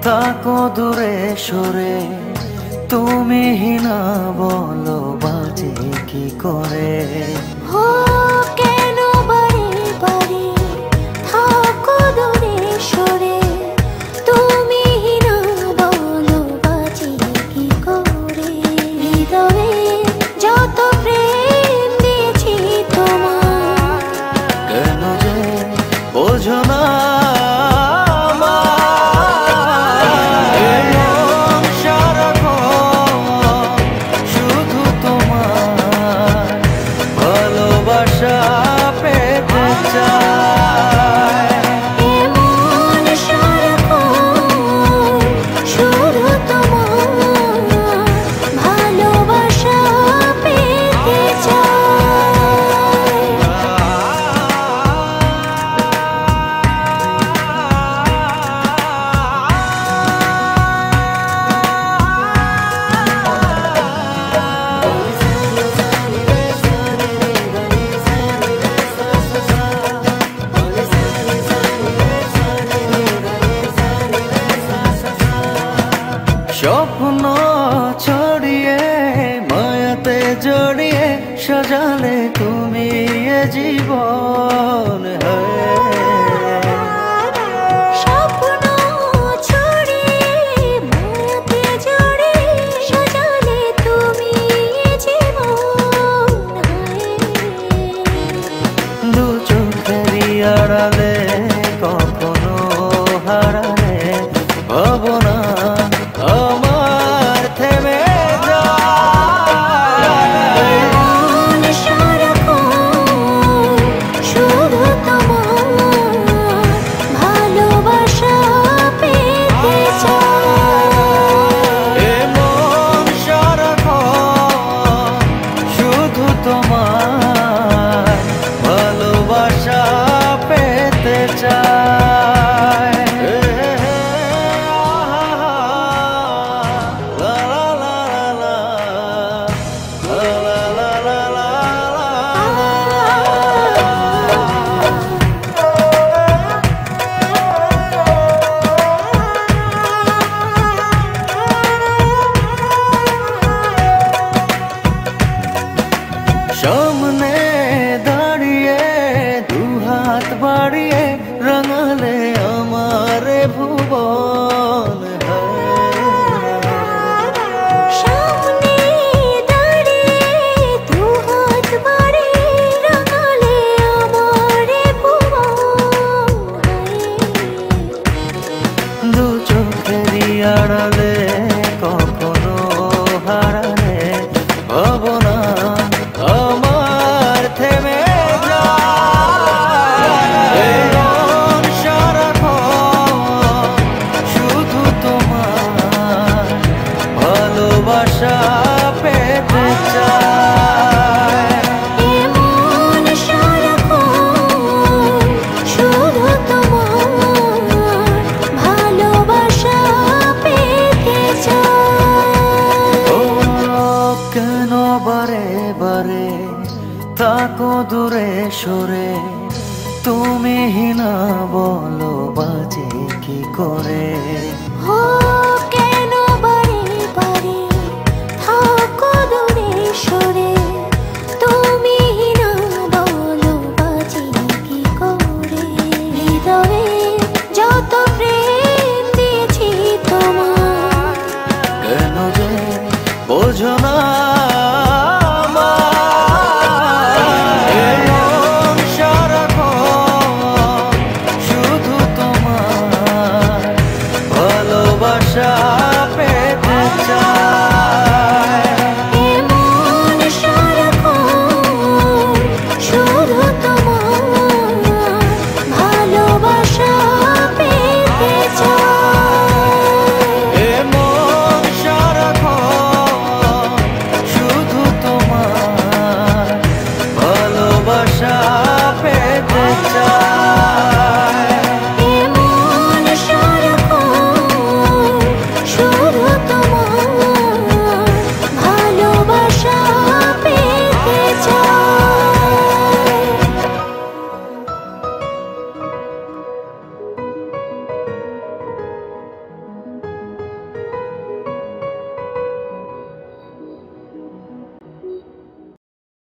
থাকো দূরে সরে, তুমি হিনা বলো বাজে কি করে। হো কেন বারে বারে থাকো দূরে সরে, তুমি হিনা বলো বাজে কি করে। হৃদয়ে যত প্রেম দিয়েছি তোমার, কেন যে বোঝো না স্বপ্ন ছড়িয়ে মায়াতে জড়িয়ে সাজালে তুমি এ জীবন। স্বপ্ন ছড়িয়ে মায়াতে জড়িয়ে সাজালে তুমি এ জীবন। দু চোখেরই আড়ালে কখনো হারালে ভাবনা আমার থেমে যায়। মন সারাক্ষণ শুধু তোমার ভালোবাসা পেতে চায়। এ মন সারাক্ষণ শুধু তোমার ভালোবাসা পেতে চায়। সামনে দাঁড়িয়ে দুহাত বাড়িয়ে রাঙালে আমার ভুবন। সামনে দাঁড়িয়ে দুহাত বাড়িয়ে রাঙালে আমার ভুবন। দু চোখেরই আড়ালে কখনো হারালে ভাবনা আমার থেমে যায়। মন সারাক্ষণ শুধু তোমার ভালোবাসা পেতে চায়। মন সারাক্ষণ শুধু তোমার ভালোবাসা পেতে চায়। ও কেন বারে বারে থাকো দূরে সরে, তুমি হিনা বলো বাজে কি করে। হো